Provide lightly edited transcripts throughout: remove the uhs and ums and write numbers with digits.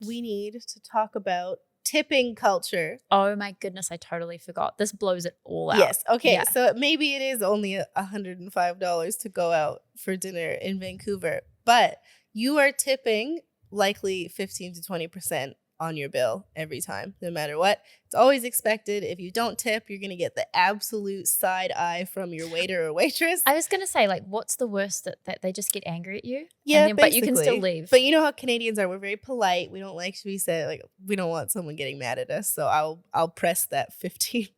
we need to talk about tipping culture. Oh my goodness, I totally forgot. This blows it all out. Yes. Okay. Yeah. So maybe it is only $105 to go out for dinner in Vancouver, but you are tipping likely 15 to 20% on your bill every time, no matter what. It's always expected. If you don't tip, you're going to get the absolute side eye from your waiter or waitress. I was going to say, like, what's the worst that they just get angry at you? Yeah, and then, but you can still leave. But you know how Canadians are. We're very polite. We don't like to be said, like, we don't want someone getting mad at us. So I'll press that 15%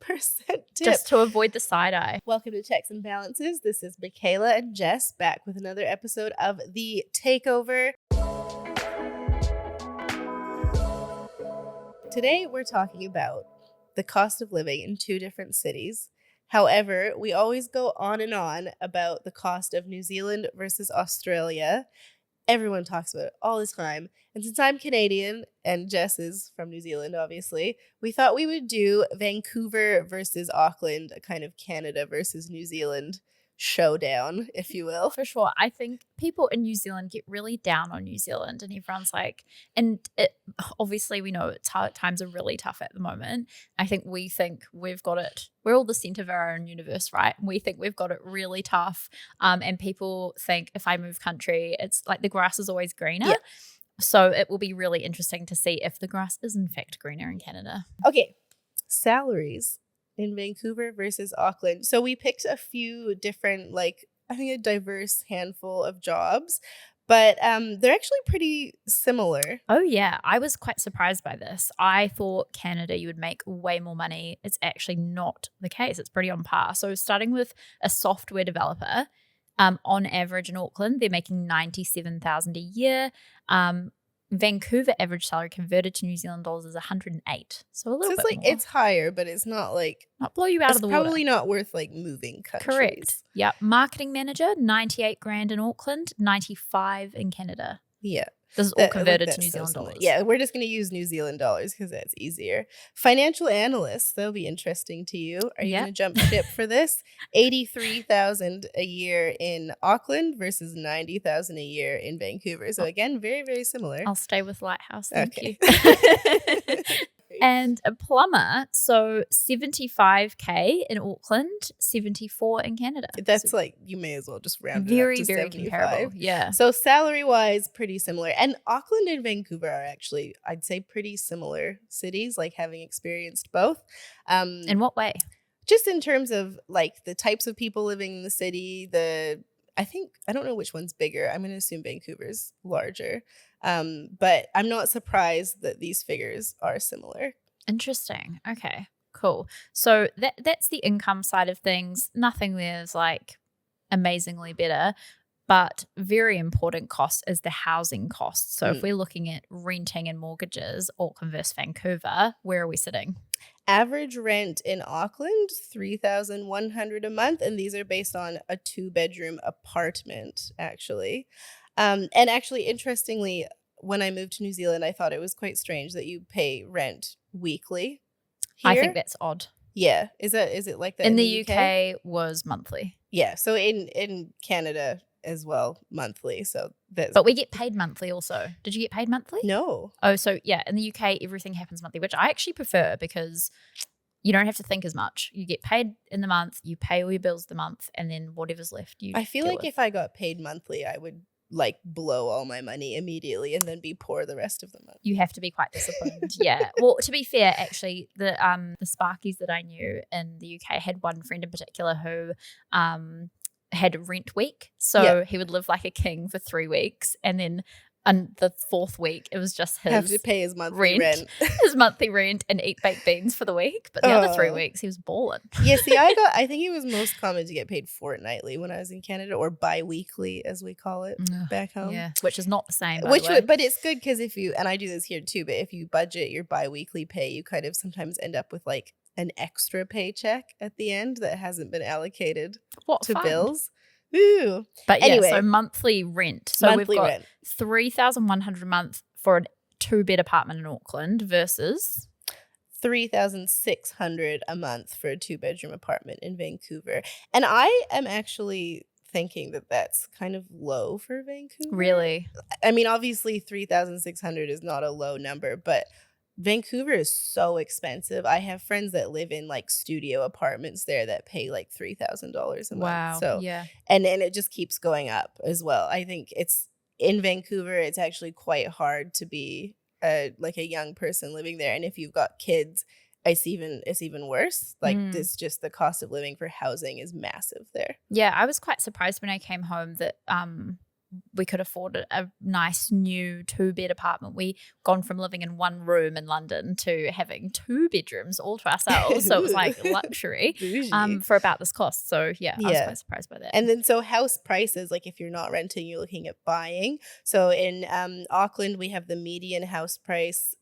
tip. Just to avoid the side eye. Welcome to Checks and Balances. This is Makayla and Jess back with another episode of The Takeover. Today, we're talking about the cost of living in two different cities. However, we always go on and on about the cost of New Zealand versus Australia. Everyone talks about it all the time. And since I'm Canadian and Jess is from New Zealand, obviously, we thought we would do Vancouver versus Auckland, a kind of Canada versus New Zealand showdown, if you will. For sure. I think people in New Zealand get really down on New Zealand, and everyone's like, obviously we know times are really tough at the moment. I think we think we've got it. We're all the center of our own universe, right? We think we've got it really tough. And people think if I move country, it's like the grass is always greener. Yeah. So it will be really interesting to see if the grass is in fact greener in Canada. Okay. Salaries in Vancouver versus Auckland. So we picked a few different, like, I think a diverse handful of jobs, but they're actually pretty similar. Oh yeah, I was quite surprised by this. I thought Canada you would make way more money. It's actually not the case. It's pretty on par. So starting with a software developer, on average in Auckland, they're making $97,000 a year. Vancouver average salary converted to New Zealand dollars is 108. So a little bit like more. It's higher, but it's not like not blow you out of the water. It's probably not worth like moving countries. Correct. Yeah. Marketing manager, 98 grand in Auckland, 95 in Canada. Yeah. This is all converted to New Zealand dollars. Yeah, we're just going to use New Zealand dollars because that's easier. Financial analysts, that'll be interesting to you. Are you going to jump ship for this? $83,000 a year in Auckland versus $90,000 a year in Vancouver. So again, very, very similar. I'll stay with Lighthouse. Thank you. And a plumber, so $75K in Auckland, $74 in Canada. That's so like, you may as well just round it very, up to very 75. comparable. Yeah. So salary-wise, pretty similar. And Auckland and Vancouver are actually, I'd say, pretty similar cities, like having experienced both. In what way? Just in terms of like the types of people living in the city, I don't know which one's bigger. I'm going to assume Vancouver's larger. But I'm not surprised that these figures are similar. Interesting. Okay, cool. So that's the income side of things. Nothing there is like amazingly better, but very important cost is the housing cost. So if we're looking at renting and mortgages, Auckland versus Vancouver, where are we sitting? Average rent in Auckland, $3,100 a month, and these are based on a 2-bedroom apartment, actually. And actually, interestingly, when I moved to New Zealand, I thought it was quite strange that you pay rent weekly. Here. I think that's odd. Yeah, is it like that in the UK? Was monthly. Yeah, so in Canada as well, monthly. So but we get paid monthly also. Did you get paid monthly? No. Oh, so yeah, in the UK everything happens monthly, which I actually prefer because you don't have to think as much. You get paid in the month, you pay all your bills the month, and then whatever's left you I feel like if I got paid monthly, I would like blow all my money immediately and then be poor the rest of the month. You have to be quite disciplined. Yeah. Well, to be fair, actually, the Sparkies that I knew in the UK had one friend in particular who had rent week. So he would live like a king for 3 weeks, and then on the 4th week it was just his have to pay his monthly rent. His monthly rent, and eat baked beans for the week. But the other 3 weeks he was balling. Yeah, see, I think it was most common to get paid fortnightly when I was in Canada, or bi-weekly as we call it back home. Yeah, which is not the same. But it's good because if you, and I do this here too, but if you budget your bi-weekly pay, you kind of sometimes end up with like an extra paycheck at the end that hasn't been allocated to bills. Ooh. But anyway, so monthly rent. So we've got $3,100 a month for a 2-bed apartment in Auckland versus $3,600 a month for a 2-bedroom apartment in Vancouver. And I am actually thinking that that's kind of low for Vancouver. Really? I mean, obviously 3,600 is not a low number, but Vancouver is so expensive. I have friends that live in like studio apartments there that pay like $3,000 a month. Wow. So, Yeah. and it just keeps going up as well. I think it's in Vancouver, it's actually quite hard to be like a young person living there. And if you've got kids, it's even worse. Like this, just the cost of living for housing is massive there. Yeah, I was quite surprised when I came home that we could afford a nice new 2-bed apartment. We gone from living in one room in London to having 2 bedrooms all to ourselves. So it was like luxury for about this cost. So yeah, I was quite surprised by that. And then so house prices, like if you're not renting, you're looking at buying. So in Auckland, we have the median house price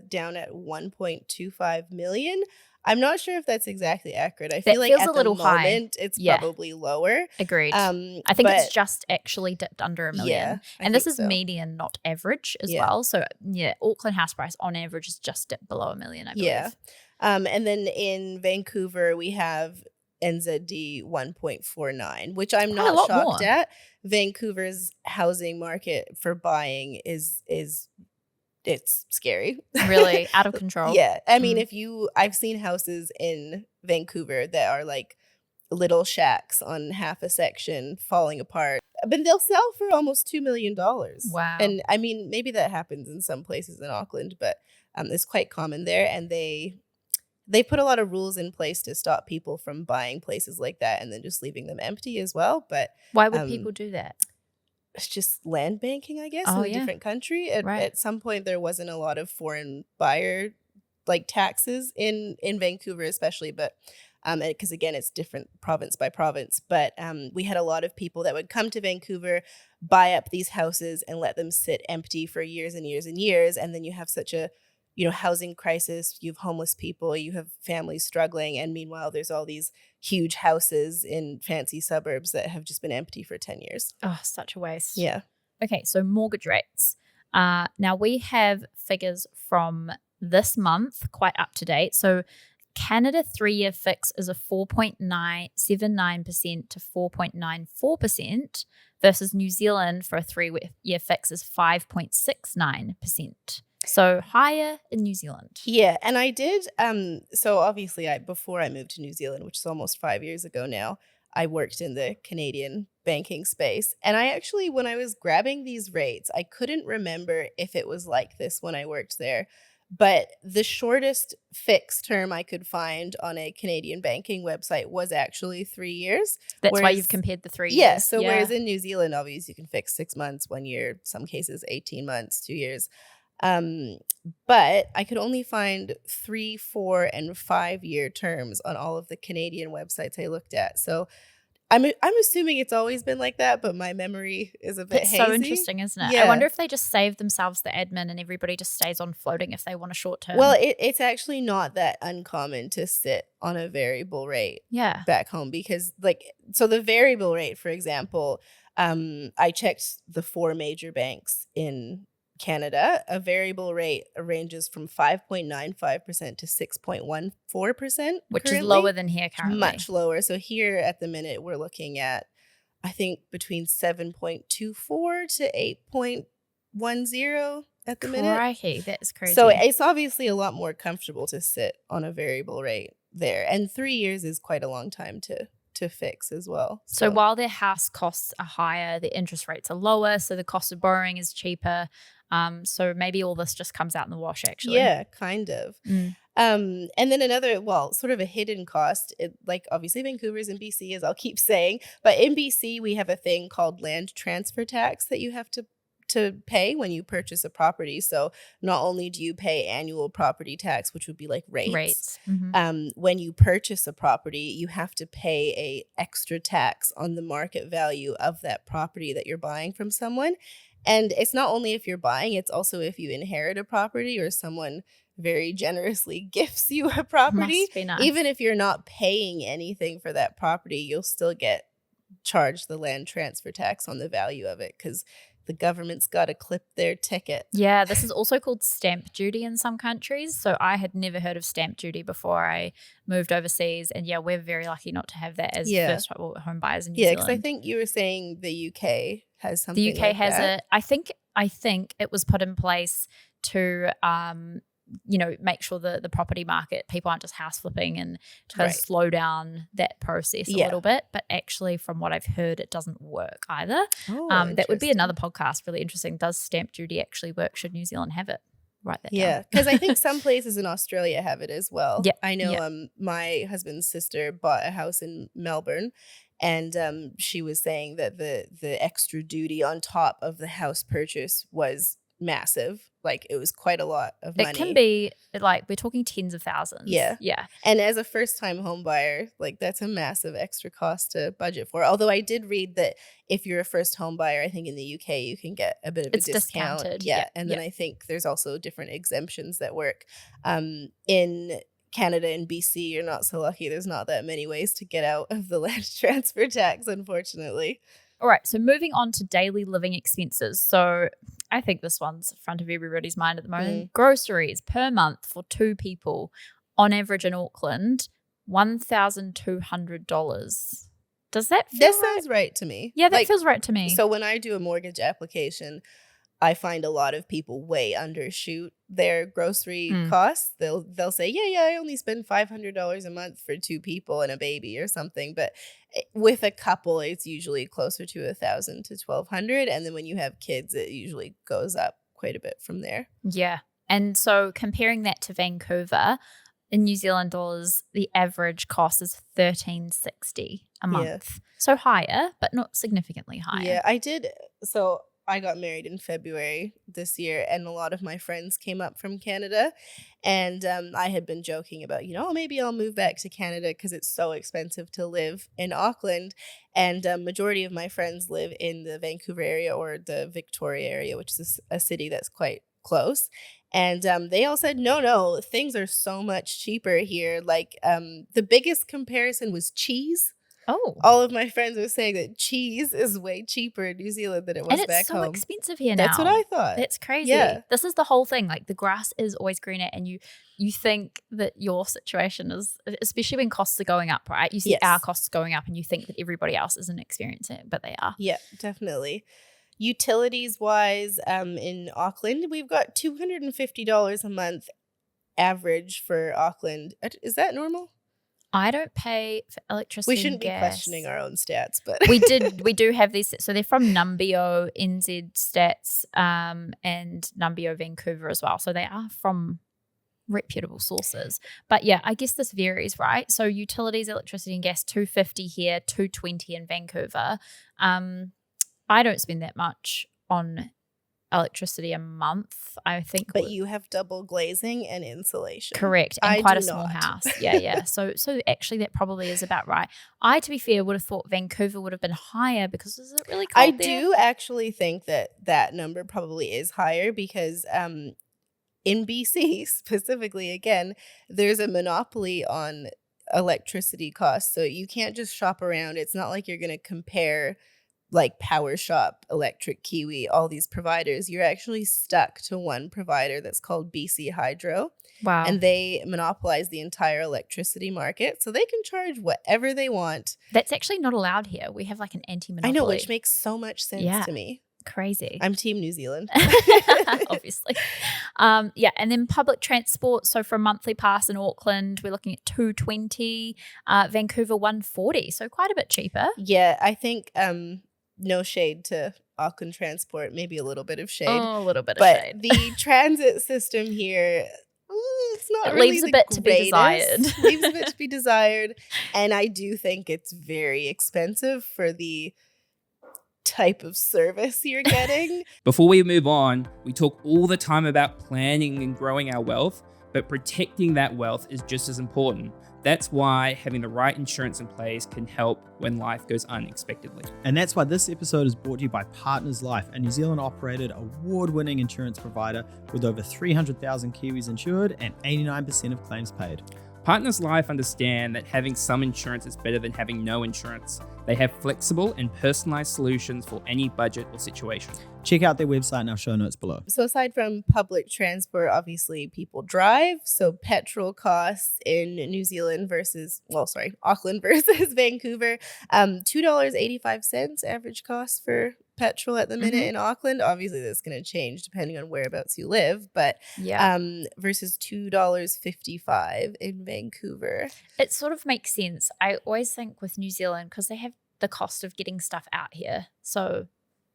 down at 1.25 million. I'm not sure if that's exactly accurate. I feel like feels at a little the high. moment it's probably lower. Agreed. I think it's just actually dipped under $1 million. Yeah, and this is median, not average as well. So yeah, Auckland house price on average is just dipped below $1 million, I believe. Yeah. And then in Vancouver, we have NZD 1.49, which I'm not shocked at. Vancouver's housing market for buying is it's scary. Really out of control. Yeah. I mean, I've seen houses in Vancouver that are like little shacks on half a section falling apart, but they'll sell for almost $2 million. Wow. And I mean, maybe that happens in some places in Auckland, but it's quite common there. And they put a lot of rules in place to stop people from buying places like that and then just leaving them empty as well. But why would people do that? It's just land banking, I guess, in a different country. At some point, there wasn't a lot of foreign buyer like taxes in Vancouver, especially, but because again, it's different province by province. But we had a lot of people that would come to Vancouver, buy up these houses, and let them sit empty for years and years and years, and then you have such a housing crisis. You have homeless people, you have families struggling, and meanwhile, there's all these huge houses in fancy suburbs that have just been empty for 10 years. Oh, such a waste. Yeah. Okay, so mortgage rates. Now we have figures from this month, quite up to date. So Canada 3-year fix is a 4.79% to 4.94% versus New Zealand for a 3-year fix is 5.69%. So higher in New Zealand. Yeah, and I did. So obviously, before I moved to New Zealand, which is almost 5 years ago now, I worked in the Canadian banking space. And I actually, when I was grabbing these rates, I couldn't remember if it was like this when I worked there. But the shortest fixed term I could find on a Canadian banking website was actually 3 years. That's why you've compared the 3 years. Yeah. So whereas in New Zealand, obviously, you can fix 6 months, 1 year, some cases 18 months, 2 years. But I could only find 3, 4, and 5 year terms on all of the Canadian websites I looked at. So I'm assuming it's always been like that, but my memory is a bit hazy. So interesting, isn't it? Yeah. I wonder if they just save themselves the admin and everybody just stays on floating if they want a short term. Well, it's actually not that uncommon to sit on a variable rate back home because so the variable rate, for example, I checked the 4 major banks in Canada. A variable rate ranges from 5.95% to 6.14%, which is lower than here currently. Much lower. So here at the minute, we're looking at, I think, between 7.24 to 8.10 at the minute. Crikey, that's crazy. So it's obviously a lot more comfortable to sit on a variable rate there. And 3 years is quite a long time to fix as well. So while their house costs are higher, the interest rates are lower, so the cost of borrowing is cheaper. So maybe all this just comes out in the wash, actually. Yeah, kind of. And then another, sort of a hidden cost, like obviously Vancouver's in BC, as I'll keep saying, but in BC we have a thing called land transfer tax that you have to pay when you purchase a property. So not only do you pay annual property tax, which would be like rates. When you purchase a property, you have to pay a extra tax on the market value of that property that you're buying from someone. And it's not only if you're buying, it's also if you inherit a property or someone very generously gifts you a property. Must be nice. Even if you're not paying anything for that property, you'll still get charged the land transfer tax on the value of it because the government's got to clip their ticket. Yeah, this is also called stamp duty in some countries. So I had never heard of stamp duty before I moved overseas. And yeah, we're very lucky not to have that as first home buyers in New Zealand. Yeah, because I think you were saying the UK has something The UK like has that. I think it was put in place to make sure the property market, people aren't just house flipping, and to kind of slow down that process a little bit. But actually, from what I've heard, it doesn't work either. That would be another podcast, really interesting. Does stamp duty actually work? Should New Zealand have it? Write that down. Yeah, because I think some places in Australia have it as well. Yeah, I know my husband's sister bought a house in Melbourne, and she was saying that the extra duty on top of the house purchase was massive. Like, it was quite a lot of money. It can be, like, we're talking tens of thousands. Yeah. Yeah. And as a first-time home buyer, like, that's a massive extra cost to budget for. Although I did read that if you're a first home buyer, I think in the UK, you can get a bit of a discount. Discounted. Yeah. And then I think there's also different exemptions that work. In Canada and BC, you're not so lucky. There's not that many ways to get out of the land transfer tax, unfortunately. All right, so moving on to daily living expenses. So I think this one's front of everybody's mind at the moment. Groceries per month for 2 people, on average in Auckland, $1,200. Does that feel right? Sounds right to me. Yeah, that feels right to me. So when I do a mortgage application, I find a lot of people way undershoot their grocery costs. They'll say, yeah, I only spend $500 a month for 2 people and a baby or something. But with a couple, it's usually closer to $1,000 to $1,200. And then when you have kids, it usually goes up quite a bit from there. Yeah. And so comparing that to Vancouver, in New Zealand dollars, the average cost is $1,360 a month. Yeah. So higher, but not significantly higher. Yeah, I did. So I got married in February this year, and a lot of my friends came up from Canada, and I had been joking about, maybe I'll move back to Canada because it's so expensive to live in Auckland, and majority of my friends live in the Vancouver area or the Victoria area, which is a city that's quite close, and they all said, no, things are so much cheaper here. Like, the biggest comparison was cheese. Oh. All of my friends were saying that cheese is way cheaper in New Zealand than it was back home. And it's so expensive here now. That's what I thought. That's crazy. Yeah. This is the whole thing. Like, the grass is always greener, and you think that your situation is, especially when costs are going up, right? You see our costs going up and you think that everybody else isn't experiencing it, but they are. Yeah, definitely. Utilities wise, in Auckland, we've got $250 a month average for Auckland. Is that normal? I don't pay for electricity. We shouldn't and gas. be questioning our own stats, but we do have these. So they're from Numbeo, NZ Stats, and Numbeo Vancouver as well. So they are from reputable sources. But yeah, I guess this varies, right? So utilities, electricity and gas, $250 here, $220 in Vancouver. I don't spend that much on electricity a month, I think. But you have double glazing and insulation. Correct. And quite a small house. Yeah. So actually that probably is about right. I, to be fair, would have thought Vancouver would have been higher because is it really cold there? Do actually think that number probably is higher because in BC specifically, again, there's a monopoly on electricity costs. So you can't just shop around. It's not like you're going to compare like Power Shop, Electric Kiwi, all these providers. You're actually stuck to one provider that's called BC Hydro. Wow. And they monopolize the entire electricity market. So they can charge whatever they want. That's actually not allowed here. We have like an anti-monopoly. I know, which makes so much sense to me. Crazy. I'm Team New Zealand. Obviously. And then public transport. So for a monthly pass in Auckland, we're looking at $220, Vancouver $140. So quite a bit cheaper. Yeah, I think no shade to Auckland Transport, maybe a little bit of shade. Oh, a little bit of shade. But the transit system here, it's not it really leaves a bit to be desired. Leaves a bit to be desired. And I do think it's very expensive for the type of service you're getting. Before we move on, we talk all the time about planning and growing our wealth, but protecting that wealth is just as important. That's why having the right insurance in place can help when life goes unexpectedly. And that's why this episode is brought to you by Partners Life, a New Zealand operated award-winning insurance provider with over 300,000 Kiwis insured and 89% of claims paid. Partners Life understand that having some insurance is better than having no insurance. They have flexible and personalized solutions for any budget or situation. Check out their website in our show notes below. So aside from public transport, obviously people drive. So petrol costs in New Zealand Auckland versus Vancouver, $2.85 average cost for petrol at the minute in Auckland. Obviously that's going to change depending on whereabouts you live, but versus $2.55 in Vancouver. It sort of makes sense. I always think with New Zealand, because they have the cost of getting stuff out here, so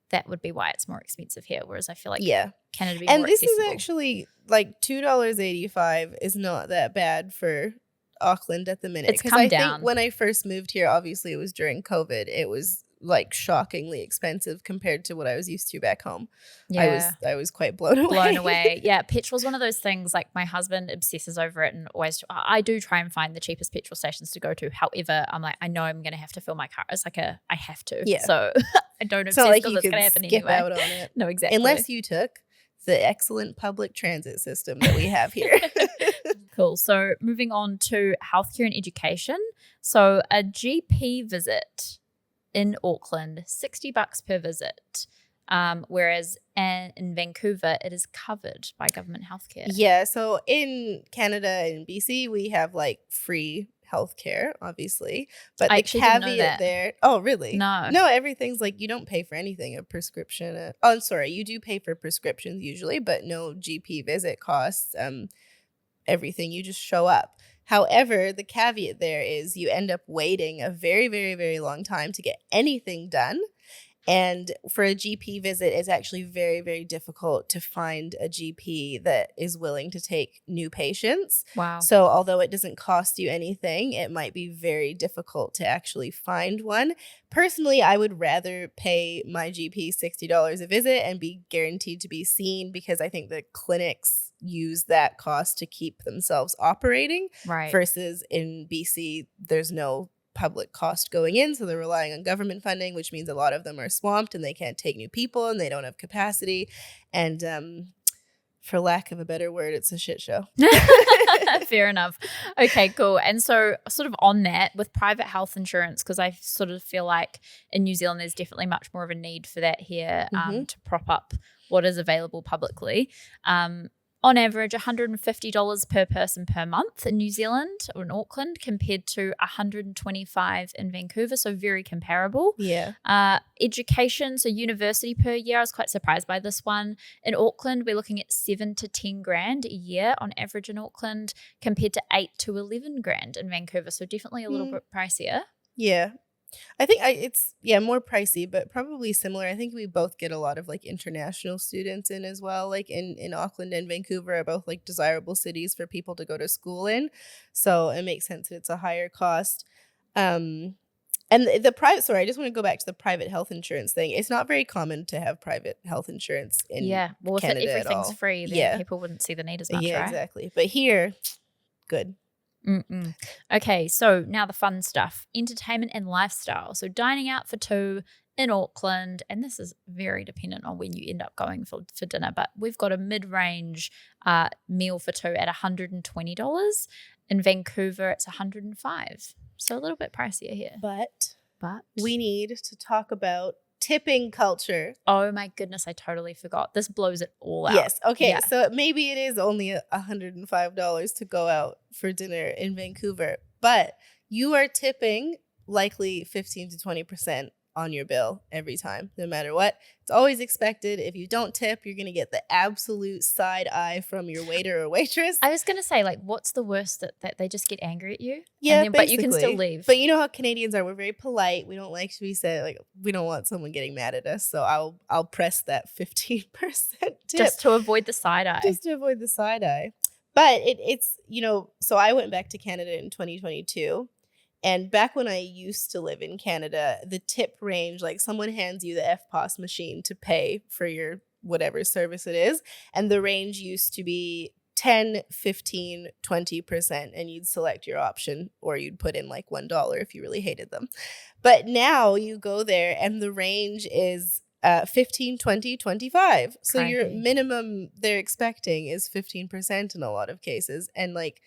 that would be why it's more expensive here. Whereas I feel like Canada be more accessible. And this is actually like $2.85 is not that bad for Auckland at the minute. It's come down. Think when I first moved here, obviously it was during COVID. It was like shockingly expensive compared to what I was used to back home. Yeah. I was quite blown away. Yeah, petrol's one of those things, like my husband obsesses over it, and always I do try and find the cheapest petrol stations to go to. However, I'm like, I know I'm going to have to fill my car. It's like I have to. Yeah. So I don't obsess because it's going to happen skip anyway. out on it. No, exactly. Unless you took the excellent public transit system that we have here. Cool. So moving on to healthcare and education. So a GP visit in Auckland, $60 per visit, whereas in Vancouver, it is covered by government healthcare. Yeah, so in Canada and BC, we have like free healthcare, obviously, but the caveat there. Oh, really? No, everything's like you don't pay for anything. A prescription. I'm sorry, you do pay for prescriptions usually, but no GP visit costs. Everything, you just show up. However, the caveat there is you end up waiting a very, very, very long time to get anything done. And for a GP visit, it's actually very, very difficult to find a GP that is willing to take new patients. Wow. So although it doesn't cost you anything, it might be very difficult to actually find one. Personally, I would rather pay my GP $60 a visit and be guaranteed to be seen, because I think the clinics use that cost to keep themselves operating. Right. Versus in BC, there's no public cost going in, so they're relying on government funding, which means a lot of them are swamped and they can't take new people and they don't have capacity, and for lack of a better word, it's a shit show. Fair enough. Okay, cool. And so sort of on that, with private health insurance, because I sort of feel like in New Zealand there's definitely much more of a need for that here, to prop up what is available publicly. On average, $150 per person per month in New Zealand or in Auckland, compared to $125 in Vancouver, so very comparable. Yeah. Education, so university per year, I was quite surprised by this one. In Auckland, we're looking at $7 to $10,000 a year on average in Auckland, compared to $8 to $11,000 in Vancouver, so definitely a little bit pricier. Yeah. I think it's more pricey, but probably similar. I think we both get a lot of like international students in as well. Like in Auckland and Vancouver are both like desirable cities for people to go to school in. So it makes sense that it's a higher cost. And the private, sorry, I just want to go back to the private health insurance thing. It's not very common to have private health insurance in well, Canada if everything's at all. free, then people wouldn't see the need as much, right? Exactly. But here, good. Okay, so now the fun stuff. Entertainment and lifestyle. So dining out for two in Auckland, and this is very dependent on when you end up going for dinner, but we've got a mid-range meal for two at $120. In Vancouver, it's $105. So a little bit pricier here. But But we need to talk about tipping culture. Oh my goodness, I totally forgot. This blows it all out. Yes. Okay. Yeah. So maybe it is only $105 to go out for dinner in Vancouver, but you are tipping likely 15 to 20% on your bill every time, no matter what. It's always expected. If you don't tip, you're going to get the absolute side eye from your waiter or waitress. I was going to say, like, what's the worst that they just get angry at you? Yeah, but you can still leave. But you know how Canadians are. We're very polite. We don't like to be said, like, we don't want someone getting mad at us. So I'll press that 15% tip. Just to avoid the side eye. Just to avoid the side eye. But it's, so I went back to Canada in 2022. And back when I used to live in Canada, the tip range, like someone hands you the FPOS machine to pay for your whatever service it is. And the range used to be 10, 15, 20%. And you'd select your option, or you'd put in like $1 if you really hated them. But now you go there and the range is 15, 20, 25. So your minimum they're expecting is 15% in a lot of cases. And like,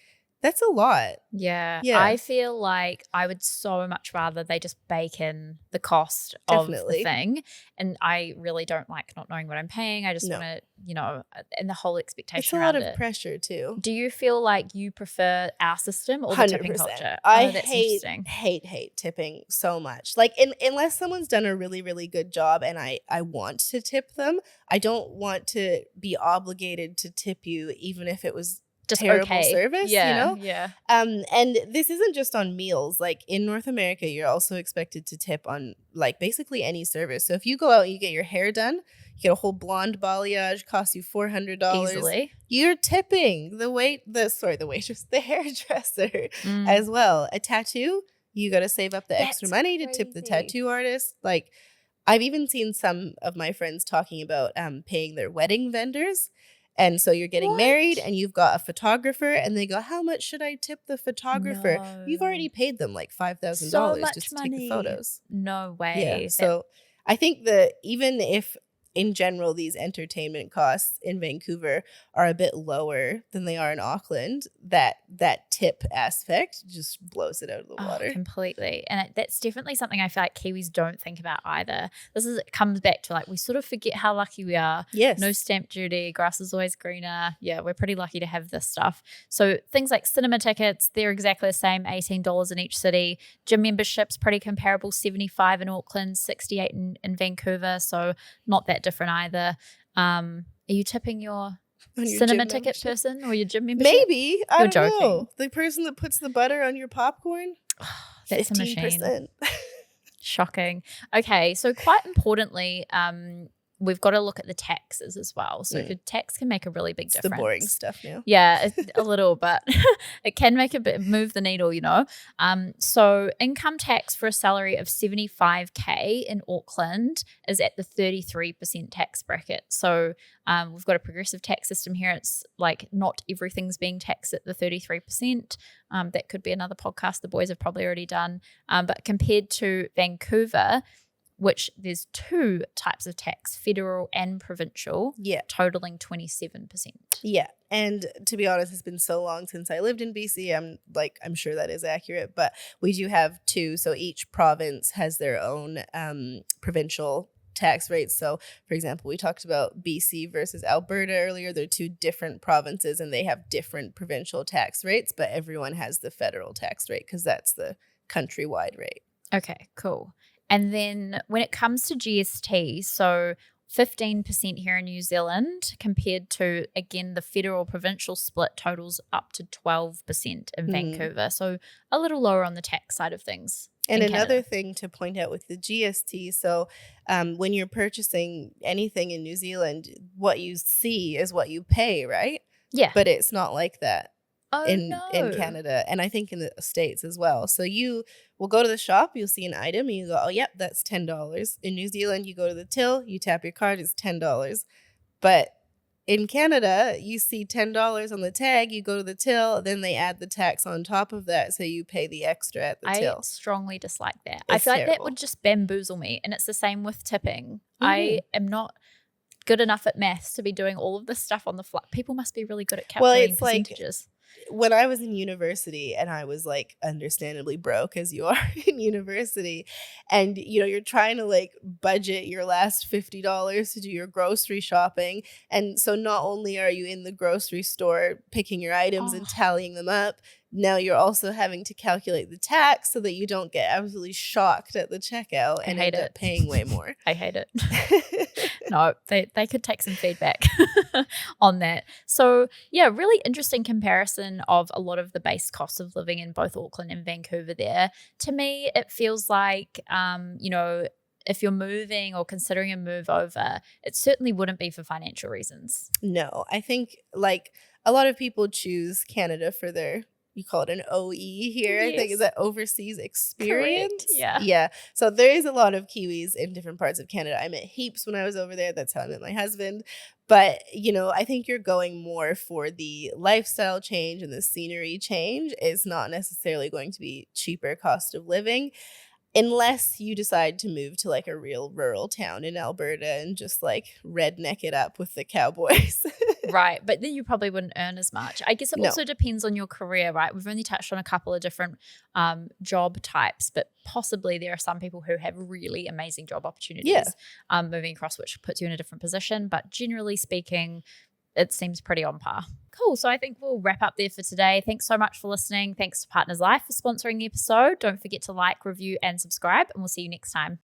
That's a lot. Yeah. Yeah. I feel like I would so much rather they just bake in the cost of the Definitely. thing. And I really don't like not knowing what I'm paying. I just No. want to, and the whole It's expectation a lot around of it. pressure too. Do you feel like you prefer our system or the tipping 100%. culture? I That's hate interesting. tipping so much. Like, unless someone's done a really, really good job and I want to tip them, I don't want to be obligated to tip you, even if it was Just terrible okay. service, Yeah. And this isn't just on meals. Like, in North America, you're also expected to tip on, like, basically any service. So if you go out and you get your hair done, you get a whole blonde balayage, costs you $400. Easily. You're tipping the waitress, the hairdresser as well. A tattoo, you got to save up the extra That's money to tip the crazy. tattoo artist. Like, I've even seen some of my friends talking about paying their wedding vendors. And so you're getting married and you've got a photographer and they go, how much should I tip the photographer? No. You've already paid them like $5,000 So much just to money. take the photos. No way. Yeah. So I think that even if in general these entertainment costs in Vancouver are a bit lower than they are in Auckland, that tip aspect just blows it out of the water. Completely. And that's definitely something I feel like Kiwis don't think about either. It comes back to like we sort of forget how lucky we are. Yes. No stamp duty, grass is always greener. Yeah, we're pretty lucky to have this stuff. So things like cinema tickets, they're exactly the same, $18 in each city. Gym memberships, pretty comparable, $75 in Auckland, $68 in Vancouver. So not that different either. Are you tipping your cinema ticket person or your gym membership? Maybe. I You're don't joking. know. The person that puts the butter on your popcorn? That's 15%. a machine. Shocking. Okay, so quite importantly, we've got to look at the taxes as well. So tax can make a really big difference. The boring stuff now. Yeah, a little, but it can make move the needle, So income tax for a salary of $75K in Auckland is at the 33% tax bracket. So we've got a progressive tax system here. It's like not everything's being taxed at the 33%. That could be another podcast the boys have probably already done. But compared to Vancouver, which there's two types of tax, federal and provincial, totaling 27%. Yeah. And to be honest, it's been so long since I lived in BC. I'm sure that is accurate, but we do have two. So each province has their own provincial tax rates. So, for example, we talked about BC versus Alberta earlier. They're two different provinces and they have different provincial tax rates, but everyone has the federal tax rate because that's the countrywide rate. Okay, cool. And then when it comes to GST, so 15% here in New Zealand compared to, again, the federal provincial split totals up to 12% in Vancouver. So a little lower on the tax side of things. And another thing to point out with the GST, so when you're purchasing anything in New Zealand, what you see is what you pay, right? Yeah. But it's not like that. In No. Canada, and I think in the States as well. So you will go to the shop, you'll see an item, and you go, oh, yep, that's $10. In New Zealand, you go to the till, you tap your card, it's $10. But in Canada, you see $10 on the tag, you go to the till, then they add the tax on top of that, so you pay the extra at the till. I strongly dislike that. I feel like that would just bamboozle me, and it's the same with tipping. I am not good enough at maths to be doing all of this stuff on the fly. People must be really good at calculating percentages. When I was in university and I was like understandably broke as you are in university and you're trying to like budget your last $50 to do your grocery shopping, and so not only are you in the grocery store picking your items and tallying them up, now you're also having to calculate the tax so that you don't get absolutely shocked at the checkout and end up paying way more. I hate it. No, they could take some feedback on that. So yeah, really interesting comparison of a lot of the base costs of living in both Auckland and Vancouver there. To me, it feels like, if you're moving or considering a move over, it certainly wouldn't be for financial reasons. No, I think like a lot of people choose Canada for their, you call it an OE here, Yes. I think, is that overseas experience? Correct. Yeah. Yeah. So there is a lot of Kiwis in different parts of Canada. I met heaps when I was over there. That's how I met my husband. But, I think you're going more for the lifestyle change and the scenery change. It's not necessarily going to be cheaper cost of living unless you decide to move to like a real rural town in Alberta and just like redneck it up with the cowboys. Right. But then you probably wouldn't earn as much. I guess it No. also depends on your career, right? We've only touched on a couple of different job types, but possibly there are some people who have really amazing job opportunities moving across, which puts you in a different position. But generally speaking, it seems pretty on par. Cool. So I think we'll wrap up there for today. Thanks so much for listening. Thanks to Partners Life for sponsoring the episode. Don't forget to like, review, and subscribe, and we'll see you next time.